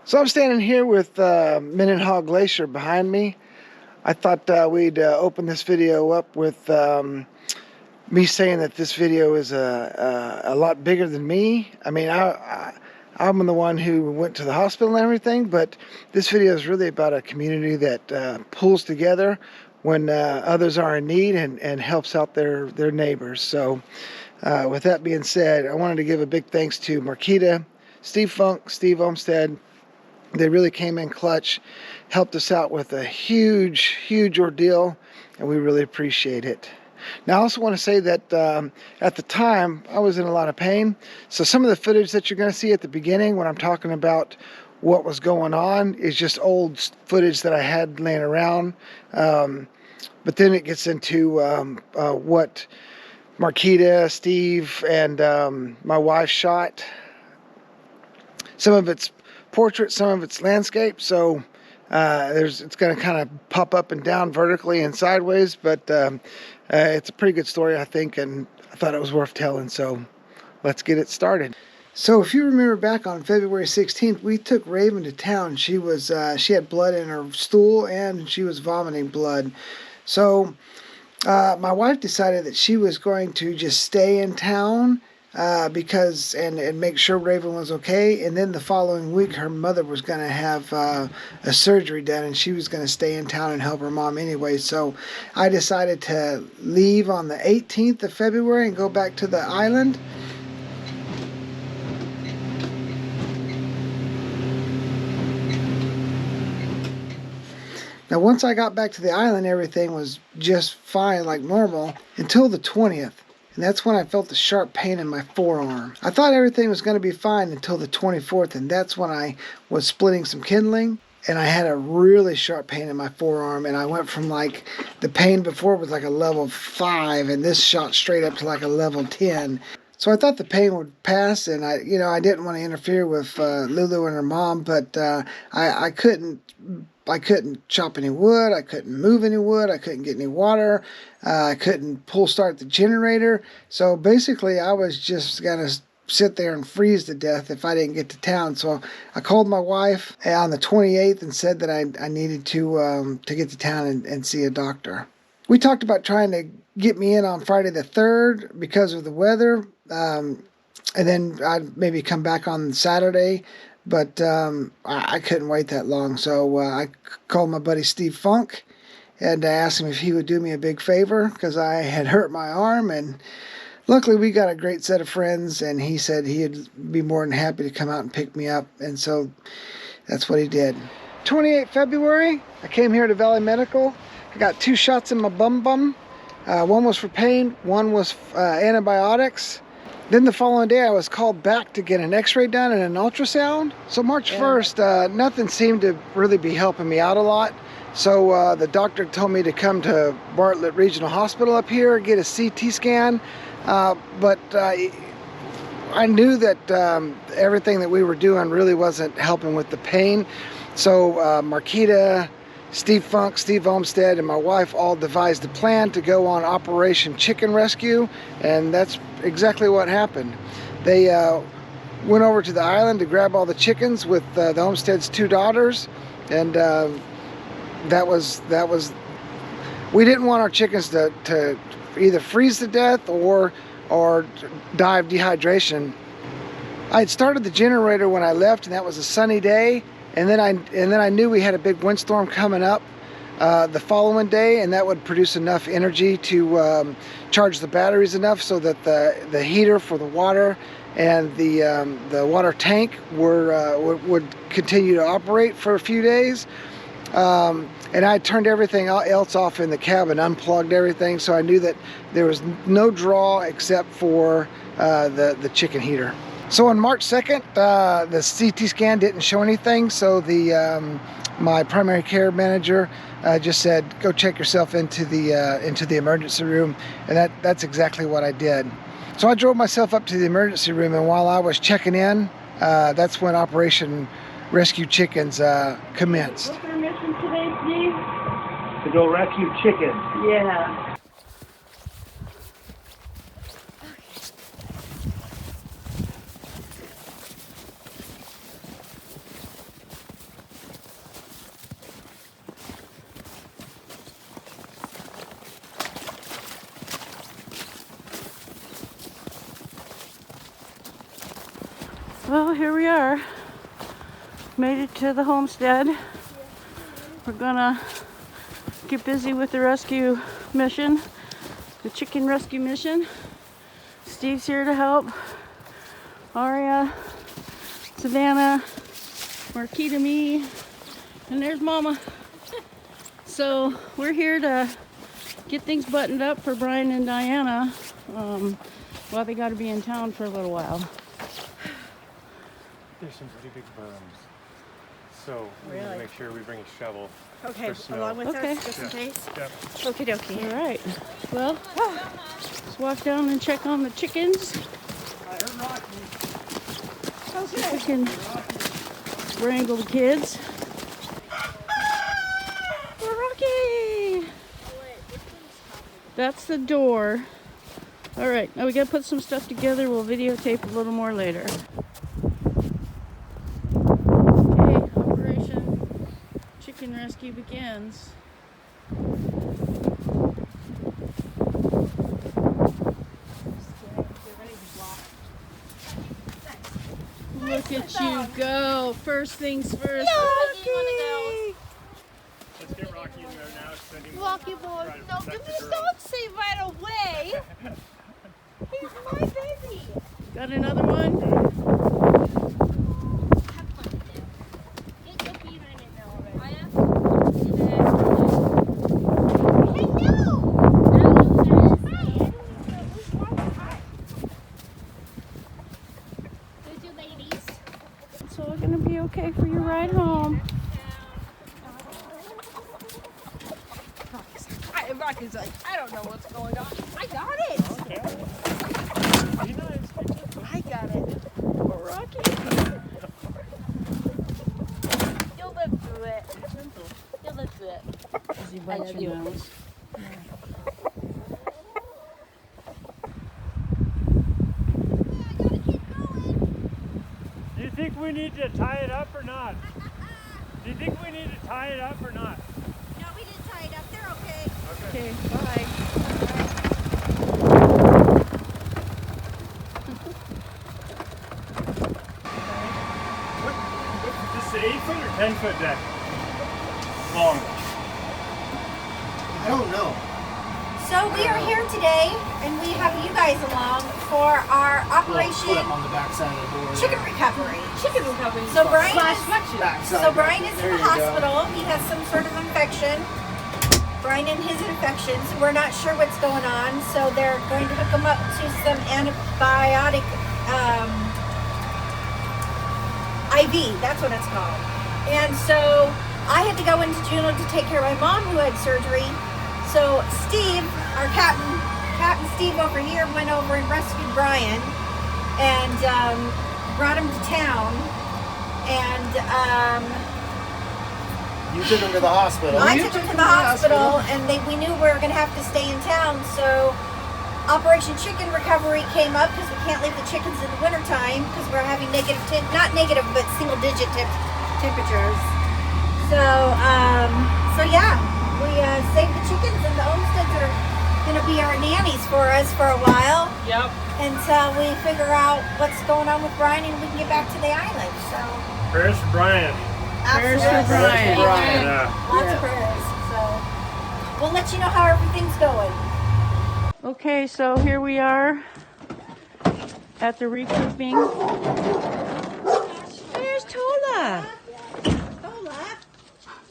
So I'm standing here with Mendenhall Glacier behind me. I thought we'd open this video up with me saying that this video is a lot bigger than me. I mean, I'm the one who went to the hospital and everything, but this video is really about a community that pulls together when others are in need and helps out their neighbors. So with that being said, I wanted to give a big thanks to Marquita, Steve Funk, Steve Homestead. They really came in clutch, helped us out with a huge ordeal, and we really appreciate it. Now, I also want to say that at the time, I was in a lot of pain. So some of the footage that you're going to see at the beginning when I'm talking about what was going on is just old footage that I had laying around. But then it gets into what Marquita, Steve, and my wife shot. Some of it's portrait, some of it's landscape, so it's going to kind of pop up and down vertically and sideways, but it's a pretty good story, I think, and I thought it was worth telling, so let's get it started. So if you remember back on February 16th, we took Raven to town. She had blood in her stool and she was vomiting blood. So my wife decided that she was going to just stay in town because make sure Raven was okay, and then the following week her mother was going to have a surgery done, and she was going to stay in town and help her mom anyway. So I decided to leave on the 18th of February and go back to the island. Now once I got back to the island, everything was just fine, like normal, until the 20th. And that's when I felt the sharp pain in my forearm. I thought everything was going to be fine until the 24th, and that's when I was splitting some kindling, and I had a really sharp pain in my forearm, and I went from like, the pain before was like a level 5, and this shot straight up to like a level 10. So I thought the pain would pass, and I didn't want to interfere with Lulu and her mom, but I couldn't chop any wood, I couldn't move any wood, I couldn't get any water, I couldn't start the generator. So basically I was just going to sit there and freeze to death if I didn't get to town. So I called my wife on the 28th and said that I needed to get to town and see a doctor. We talked about trying to get me in on Friday the 3rd because of the weather, and then I'd maybe come back on Saturday. But I couldn't wait that long, so I called my buddy Steve Funk and asked him if he would do me a big favor because I had hurt my arm, and luckily we got a great set of friends, and he said he'd be more than happy to come out and pick me up, and so that's what he did. 28 February, I came here to Valley Medical. I got 2 shots in my bum. One was for pain, one was antibiotics. Then the following day I was called back to get an x-ray done and an ultrasound. So March 1st, nothing seemed to really be helping me out a lot. So the doctor told me to come to Bartlett Regional Hospital up here, get a CT scan. But I knew that everything that we were doing really wasn't helping with the pain. So Marquita, Steve Funk, Steve Homestead, and my wife all devised a plan to go on Operation Chicken Rescue, and that's exactly what happened. They went over to the island to grab all the chickens with the Homestead's 2 daughters, and that was we didn't want our chickens to either freeze to death or die of dehydration. I had started the generator when I left, and that was a sunny day. And then I knew we had a big windstorm coming up the following day, and that would produce enough energy to charge the batteries enough so that the heater for the water and the water tank would continue to operate for a few days. And I turned everything else off in the cabin, unplugged everything, so I knew that there was no draw except for the chicken heater. So on March 2nd, the CT scan didn't show anything, so my primary care manager just said, go check yourself into the emergency room, and that's exactly what I did. So I drove myself up to the emergency room, and while I was checking in, that's when Operation Rescue Chickens commenced. What's our mission today, Steve? To go rescue chickens. Yeah. here we are. Made it to the homestead. We're gonna get busy with the rescue mission, the chicken rescue mission. Steve's here to help. Aria, Savannah, Marquita, me, and there's Mama. So we're here to get things buttoned up for Brian and Diana while they got to be in town for a little while. There's some pretty big berms, so we need to make sure we bring a shovel. Okay, for snow. along with Okay. us, just in case. Yep. Okie dokie. All right. Well, let's walk down and check on the chickens. See if we can wrangle the kids. Rocky! That's the door. All right, now we gotta put some stuff together. We'll videotape a little more later. Okay, Operation Chicken Rescue begins. Look at you go. First things first. Rocky! Let's get Rocky in there now. Send him Rocky boy, try to no, protect the please girl. don't say right away. He's my baby. Got another one? It's all gonna be okay for your ride home. Rocky's like, I don't know what's going on. I got it. Okay. Be nice. I got it. Rocky. You'll live through it. You'll live through it. Does he bite love your you. nose? Do you think we need to tie it up or not? Do you think we need to tie it up or not? No, we didn't tie it up. They're okay. Okay, bye. This is an 8-foot or 10-foot deck? Long. I don't know. So we are here today, and we have you guys along for our Operation on the backside of the door. Chicken Recovery. Chicken recovery. So Brian Slash is, flexion. so Brian is in the hospital. He has some sort of infection. Brian and his infection. So we're not sure what's going on. So they're going to hook him up to some antibiotic IV. That's what it's called. And so I had to go into Juneau to take care of my mom who had surgery. So Steve, our Captain Steve over here, went over and rescued Brian and brought him to town. And You took him to the hospital. I took him to the hospital, and we knew we were going to have to stay in town. So Operation Chicken Recovery came up because we can't leave the chickens in the wintertime because we're having not negative, but single-digit temperatures. So yeah. We saved the chickens, and the homesteads are going to be our nannies for us for a while. Yep. Until we figure out what's going on with Brian and we can get back to the island. So, Prayers for Brian. Prayers for absolutely. Brian. Yeah. Lots of prayers. So, we'll let you know how everything's going. Okay, so here we are at the recouping. There's Tola.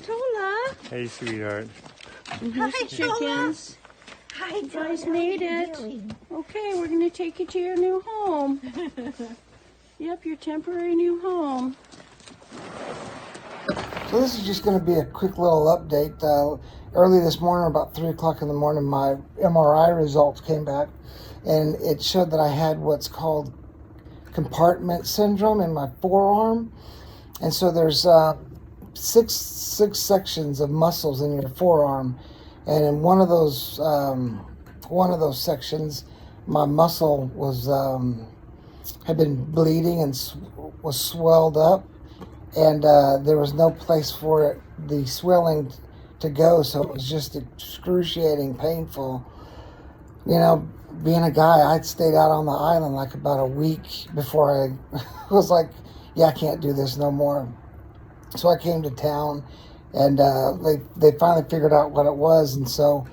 Tola. Hey, sweetheart. And here's the chickens. Hi, You guys made it. Okay, we're gonna take you to your new home. Yep, your temporary new home. So this is just going to be a quick little update. Early this morning, about 3 o'clock in the morning, my MRI results came back, and it showed that I had what's called compartment syndrome in my forearm. And so there's six sections of muscles in your forearm, and in one of those sections, my muscle was had been bleeding and was swelled up, and there was no place for the swelling to go, so it was just excruciating, painful. You know, being a guy, I'd stayed out on the island like about a week before I was like, yeah, I can't do this no more. So I came to town, and they finally figured out what it was, and so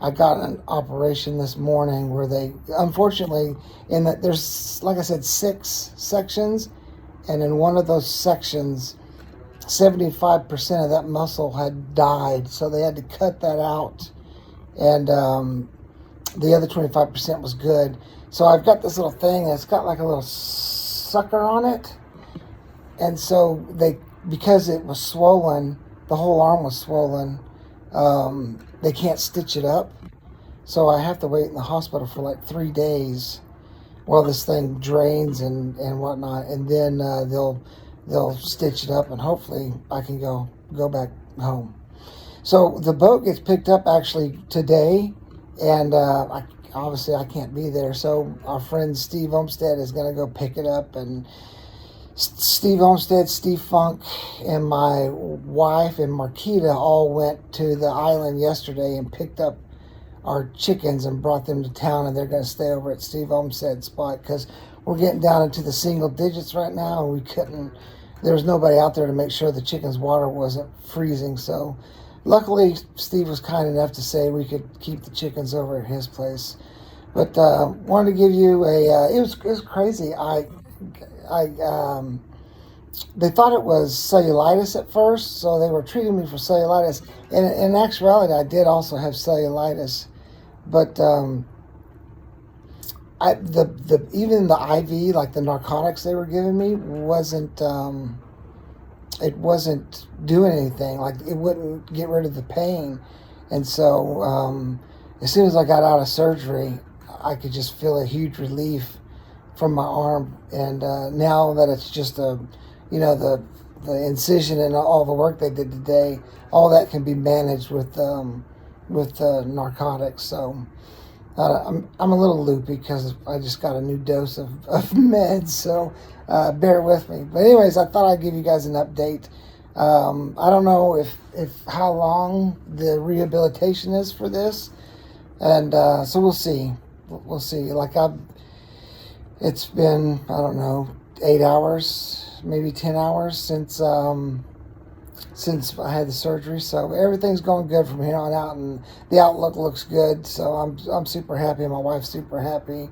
I got an operation this morning where they, unfortunately, in that there's, like I said, 6 sections, and in one of those sections, 75% of that muscle had died, so they had to cut that out, and the other 25% was good. So I've got this little thing that's got like a little sucker on it, and so because it was swollen, the whole arm was swollen, they can't stitch it up, so I have to wait in the hospital for like 3 days while this thing drains and whatnot, and then they'll stitch it up, and hopefully I can go back home. So the boat gets picked up actually today, and obviously I can't be there, so our friend Steve Homestead is going to go pick it up, and Steve Homestead, Steve Funk, and my wife and Marquita all went to the island yesterday and picked up our chickens and brought them to town, and they're going to stay over at Steve Homestead's spot because we're getting down into the single digits right now, and there was nobody out there to make sure the chickens' water wasn't freezing, so luckily Steve was kind enough to say we could keep the chickens over at his place. But wanted to give you it was crazy. They thought it was cellulitis at first, so they were treating me for cellulitis. And in actuality, I did also have cellulitis, but even the IV, like the narcotics they were giving me, wasn't doing anything. Like, it wouldn't get rid of the pain, and so as soon as I got out of surgery, I could just feel a huge relief from my arm, and now that it's just the incision and all the work they did today, all that can be managed with narcotics. So I'm a little loopy because I just got a new dose of meds, so bear with me. But anyways, I thought I'd give you guys an update. I don't know if how long the rehabilitation is for this, and so we'll see. We'll see. It's been, I don't know, 8 hours, maybe 10 hours since I had the surgery. So everything's going good from here on out, and the outlook looks good. So I'm super happy. My wife's super happy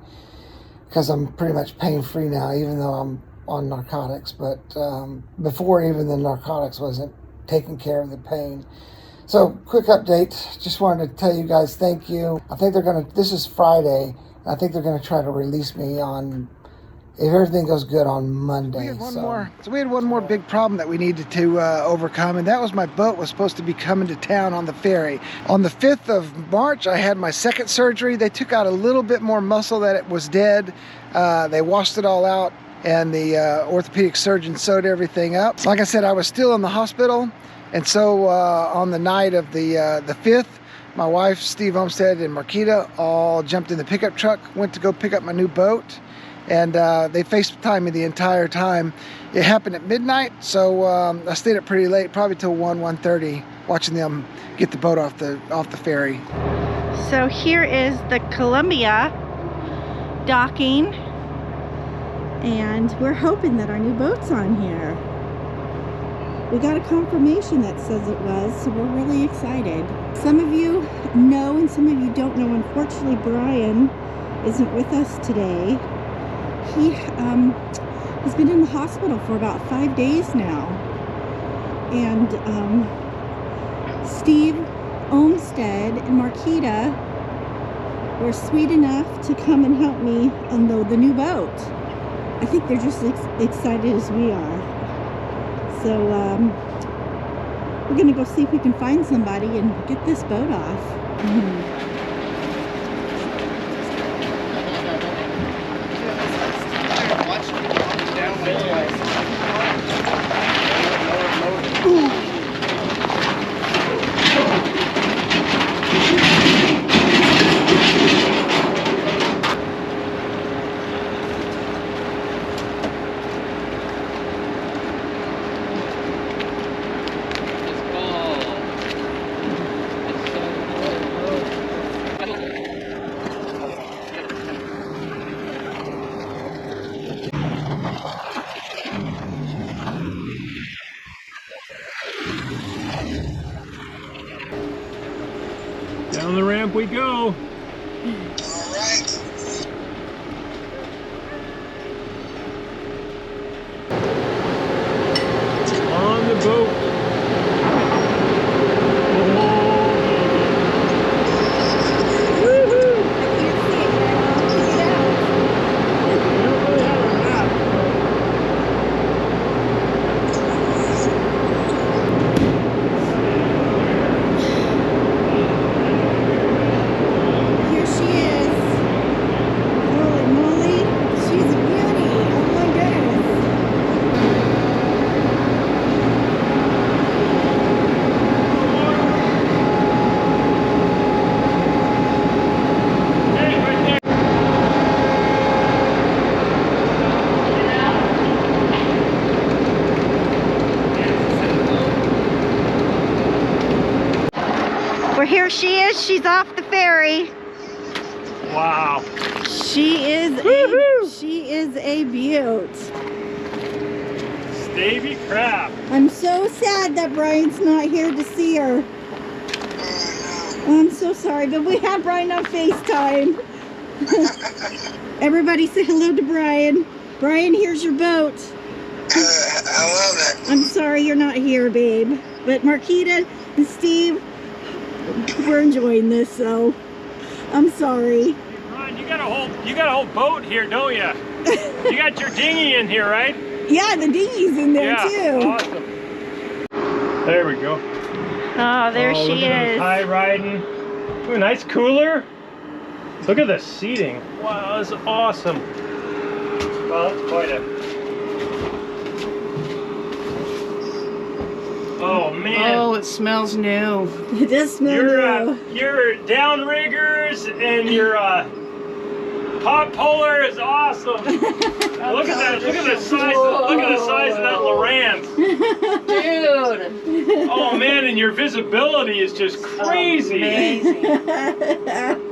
because I'm pretty much pain-free now, even though I'm on narcotics. But before, even the narcotics wasn't taking care of the pain. So quick update. Just wanted to tell you guys thank you. I think this is Friday. I think they're going to try to release me if everything goes good, on Monday. We had one more big problem that we needed to overcome, and that was my boat was supposed to be coming to town on the ferry. On the 5th of March, I had my second surgery. They took out a little bit more muscle that it was dead. They washed it all out, and the orthopedic surgeon sewed everything up. Like I said, I was still in the hospital, and so on the night of the 5th, my wife, Steve Homestead, and Marquita all jumped in the pickup truck, went to go pick up my new boat, and they FaceTimed me the entire time. It happened at midnight, so I stayed up pretty late, probably till 1:30, watching them get the boat off the ferry. So here is the Columbia docking, and we're hoping that our new boat's on here. We got a confirmation that says it was, so we're really excited. Some of you know and some of you don't know. Unfortunately, Brian isn't with us today. He's been in the hospital for about 5 days now. And Steve Olmsted and Marquita were sweet enough to come and help me unload the new boat. I think they're just as excited as we are. So we're gonna go see if we can find somebody and get this boat off. Down the ramp we go. On the boat. Here she is. Holy moly, she's a beauty. Oh my goodness. Well, here she is. She's off the ferry. Wow. She is a beaut. Stavy crap. I'm so sad that Brian's not here to see her. I'm so sorry, but we have Brian on FaceTime. Everybody say hello to Brian. Brian, here's your boat. I love it. I'm sorry you're not here, babe. But Marquita and Steve, we're enjoying this, so I'm sorry. Ron, you got a whole boat here, don't you? You got your dinghy in here, right? Yeah, the dinghy's in there too. Awesome. There we go. Oh, there she look at is. those high riding. Ooh, nice cooler. Look at the seating. Wow, that's awesome. Well, that's quite a... Oh man. Oh, it smells new. It does smell new. Your downriggers and your pot puller is awesome. Look at that! Look at the size! Look at the size of that Lowrance. Dude. Oh man, and your visibility is just crazy. Amazing.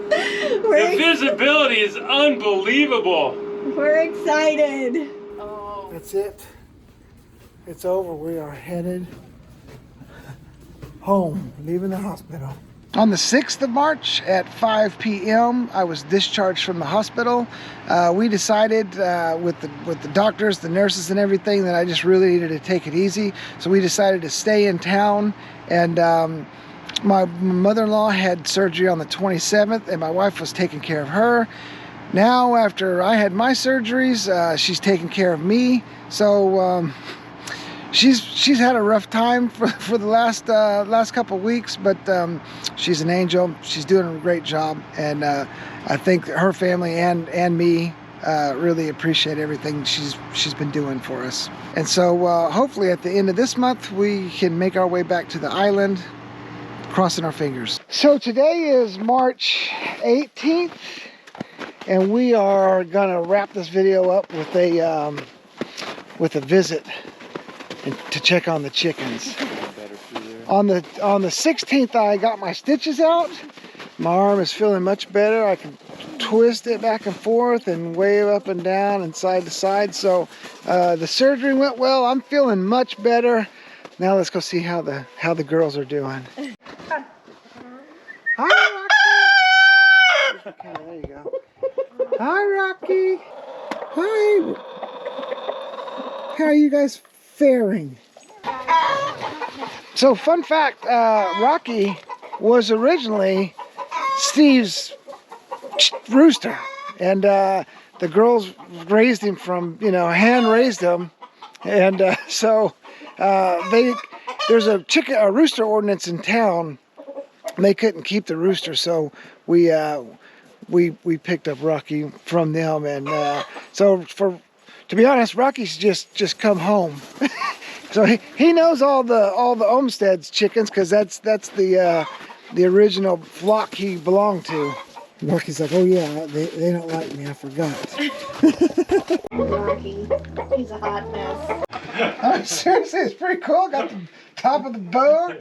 The visibility is unbelievable. We're excited. Oh. That's it. It's over. We are headed home, leaving the hospital. On the 6th of March at 5 p.m., I was discharged from the hospital. We decided with the doctors, the nurses and everything that I just really needed to take it easy. So we decided to stay in town, and my mother-in-law had surgery on the 27th and my wife was taking care of her. Now after I had my surgeries, she's taking care of me. So she's had a rough time for the last couple of weeks, but she's an angel. She's doing a great job, and I think her family and me really appreciate everything she's been doing for us. And so hopefully at the end of this month we can make our way back to the island, crossing our fingers. So today is March 18th, and we are gonna wrap this video up with a visit and to check on the chickens. On the 16th, I got my stitches out. My arm is feeling much better. I can twist it back and forth and wave up and down and side to side. So the surgery went well. I'm feeling much better. Now let's go see how the girls are doing. Hi, Rocky. Okay, there you go. Hi, Rocky. Hi. How are you guys faring? So fun fact, Rocky was originally Steve's rooster, and the girls raised him from, hand raised him, and so there's a rooster ordinance in town. They couldn't keep the rooster, so we picked up Rocky from them, and so to be honest, Rocky's just come home. So he knows all the Homestead's chickens, because that's the original flock he belonged to. Rocky's like, oh yeah, they don't like me, I forgot. Rocky, he's a hot mess. Seriously, it's pretty cool. Got the top of the boat.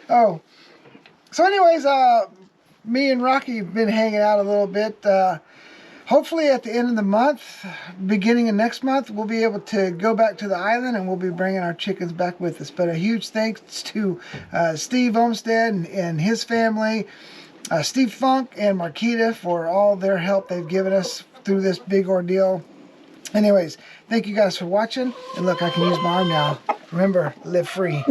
Oh, so anyways, me and Rocky have been hanging out a little bit. Hopefully at the end of the month, beginning of next month, we'll be able to go back to the island, and we'll be bringing our chickens back with us. But a huge thanks to Steve Homestead and his family Steve Funk and Marquita for all their help they've given us through this big ordeal. Anyways, thank you guys for watching. And look, I can use my arm now. Remember, live free.